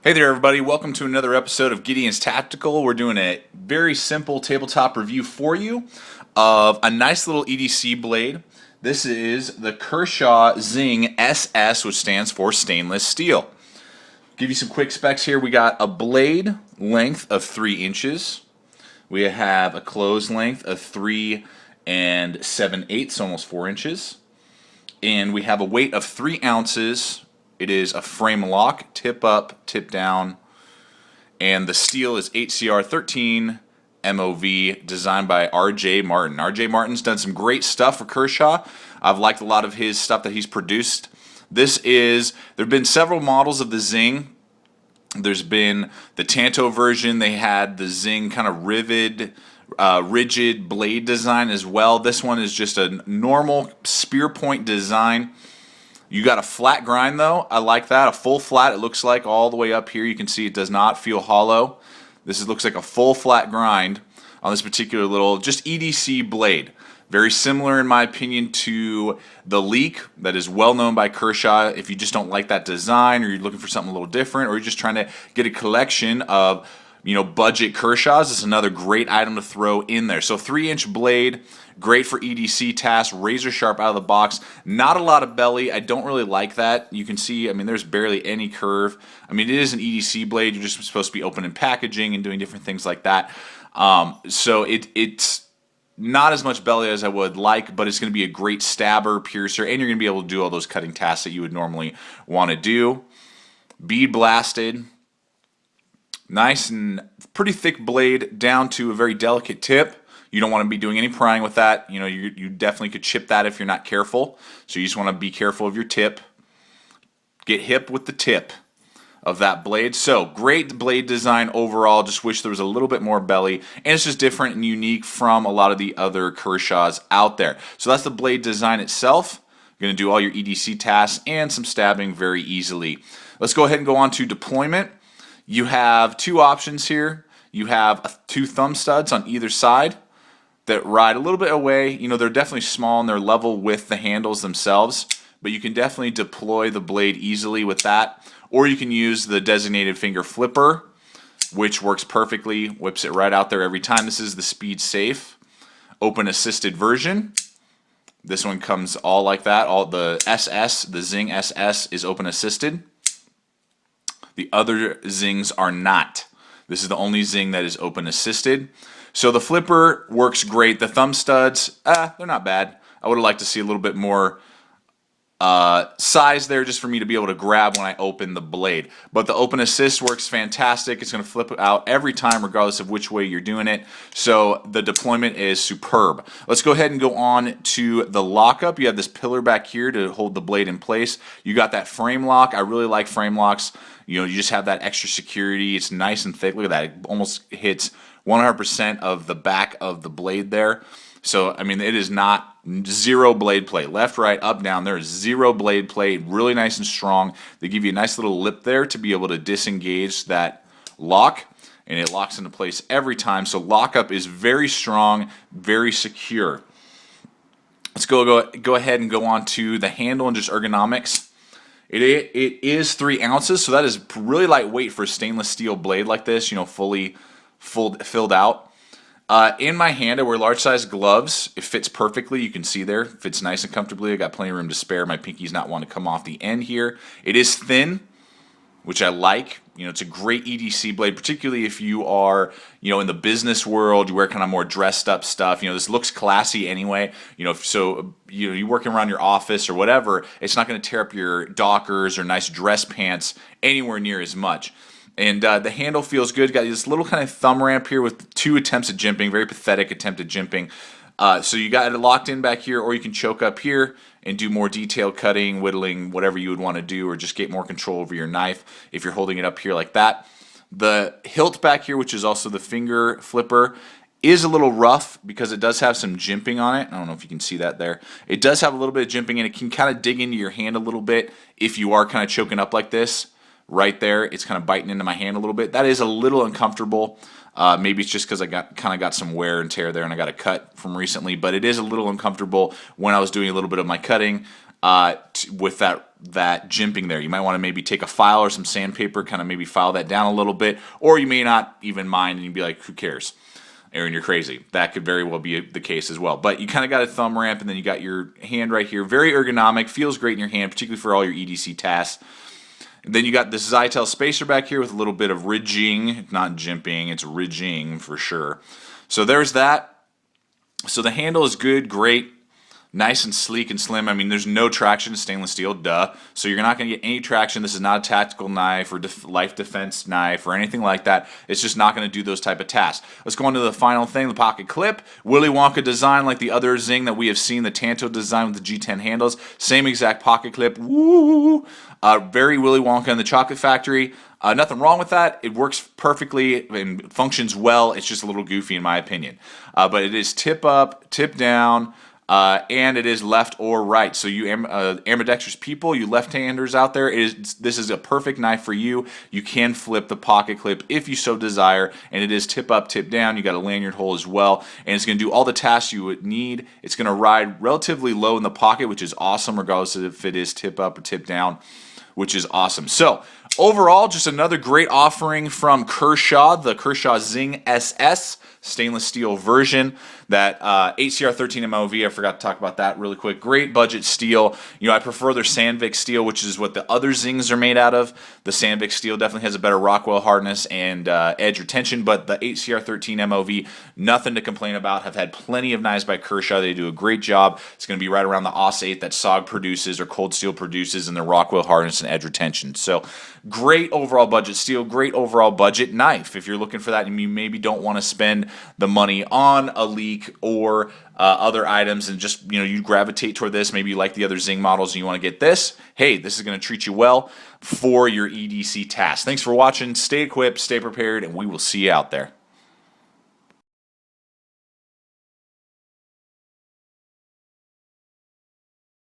Hey there everybody, welcome to another episode of Gideon's Tactical. We're doing a very simple tabletop review for you of a nice little EDC blade. This is the Kershaw Zing SS, which stands for stainless steel. Give you some quick specs here. We got a blade length of 3 inches. We have a close length of 3 7/8, almost 4 inches. And we have a weight of 3 ounces. It is a frame lock, tip up, tip down, and the steel is HCR 13 MOV, designed by R.J. Martin. R.J. Martin's done some great stuff for Kershaw. I've liked a lot of his stuff that he's produced. There have been several models of the Zing. There's been the Tanto version. They had the Zing kind of rigid blade design as well. This one is just a normal spear point design. You got a flat grind though. I like that. A full flat, it looks like all the way up here. You can see it does not feel hollow. Looks like a full flat grind on this particular little just EDC blade. Very similar in my opinion to the Leak that is well known by Kershaw. If you just don't like that design, or you're looking for something a little different, or you're just trying to get a collection of budget Kershaws, it's another great item to throw in there. So 3-inch blade, great for EDC tasks, razor sharp out of the box. Not a lot of belly. I don't really like that. You can see, there's barely any curve. It is an EDC blade. You're just supposed to be opening packaging and doing different things like that. So it's not as much belly as I would like, but it's going to be a great stabber, piercer, and you're going to be able to do all those cutting tasks that you would normally want to do. Bead blasted. Nice and pretty thick blade down to a very delicate tip. You don't want to be doing any prying with that. You definitely could chip that if you're not careful. So you just want to be careful of your tip. Get hip with the tip of that blade. So great blade design overall. Just wish there was a little bit more belly. And it's just different and unique from a lot of the other Kershaws out there. So that's the blade design itself. You're going to do all your EDC tasks and some stabbing very easily. Let's go ahead and go on to deployment. You have 2 options here. You have 2 thumb studs on either side that ride a little bit away. They're definitely small and they're level with the handles themselves, but you can definitely deploy the blade easily with that. Or you can use the designated finger flipper, which works perfectly, whips it right out there every time. This is the speed safe open assisted version. This one comes all like that. All the SS, the Zing SS, is open assisted. The other Zings are not. This is the only Zing that is open assisted. So the flipper works great. The thumb studs, they're not bad. I would have liked to see a little bit more size there just for me to be able to grab when I open the blade. But the open assist works fantastic. It's going to flip out every time regardless of which way you're doing it. So the deployment is superb. Let's go ahead and go on to the lockup. You have this pillar back here to hold the blade in place. You got that frame lock. I really like frame locks. You just have that extra security. It's nice and thick. Look at that. It almost hits 100% of the back of the blade there. So, it is not zero blade plate. Left, right, up, down. There is zero blade plate. Really nice and strong. They give you a nice little lip there to be able to disengage that lock, and it locks into place every time. So lockup is very strong, very secure. Let's go ahead and go on to the handle and just ergonomics. It is 3 ounces, so that is really lightweight for a stainless steel blade like this, fully filled out. In my hand, I wear large size gloves. It fits perfectly. You can see there. It fits nice and comfortably. I got plenty of room to spare. My pinky's not wanting to come off the end here. It is thin, which I like. It's a great EDC blade, particularly if you are, in the business world, you wear kind of more dressed up stuff. This looks classy anyway. So you're working around your office or whatever, it's not going to tear up your Dockers or nice dress pants anywhere near as much. And the handle feels good. Got this little kind of thumb ramp here with 2 attempts at jimping, very pathetic attempt at jimping. So you got it locked in back here, or you can choke up here and do more detailed cutting, whittling, whatever you would want to do, or just get more control over your knife if you're holding it up here like that. The hilt back here, which is also the finger flipper, is a little rough because it does have some jimping on it. I don't know if you can see that there. It does have a little bit of jimping, and it can kind of dig into your hand a little bit if you are kind of choking up like this. Right there, it's kind of biting into my hand a little bit. That is a little uncomfortable. Maybe it's just because I got some wear and tear there, and I got a cut from recently. But it is a little uncomfortable when I was doing a little bit of my cutting. with that jimping there. You might want to maybe take a file or some sandpaper, kind of maybe file that down a little bit, or you may not even mind and you'd be like, who cares? Aaron, you're crazy. That could very well be the case as well. But you kind of got a thumb ramp, and then you got your hand right here. Very ergonomic, feels great in your hand, particularly for all your EDC tasks. And then you got this Zytel spacer back here with a little bit of ridging. Not jimping, it's ridging for sure. So there's that. So the handle is good, great. Nice and sleek and slim. I mean, there's no traction in stainless steel, duh. So you're not going to get any traction. This is not a tactical knife or life defense knife or anything like that. It's just not going to do those type of tasks. Let's go on to the final thing, the pocket clip. Willy Wonka design like the other Zing that we have seen, the Tanto design with the G10 handles. Same exact pocket clip. Woo! Very Willy Wonka in the Chocolate Factory. Nothing wrong with that. It works perfectly and functions well. It's just a little goofy in my opinion. But it is tip up, tip down. And it is left or right. So you ambidextrous people, you left-handers out there, this is a perfect knife for you. You can flip the pocket clip if you so desire, and it is tip up, tip down. You got a lanyard hole as well, and it's going to do all the tasks you would need. It's going to ride relatively low in the pocket, which is awesome, regardless of if it is tip up or tip down, which is awesome. So overall, just another great offering from Kershaw, the Kershaw Zing SS stainless steel version. That 8CR13 MOV, I forgot to talk about that really quick. Great budget steel. You know, I prefer their Sandvik steel, which is what the other Zings are made out of. The Sandvik steel definitely has a better Rockwell hardness and edge retention, but the 8CR13 MOV, nothing to complain about. Have had plenty of knives by Kershaw. They do a great job. It's going to be right around the AUS 8 that SOG produces or Cold Steel produces in their Rockwell hardness and edge retention. So great overall budget steel, great overall budget knife. If you're looking for that and you maybe don't want to spend the money on a leak or other items and just, you gravitate toward this, maybe you like the other Zing models and you want to get this, hey, this is going to treat you well for your EDC task. Thanks for watching. Stay equipped, stay prepared, and we will see you out there.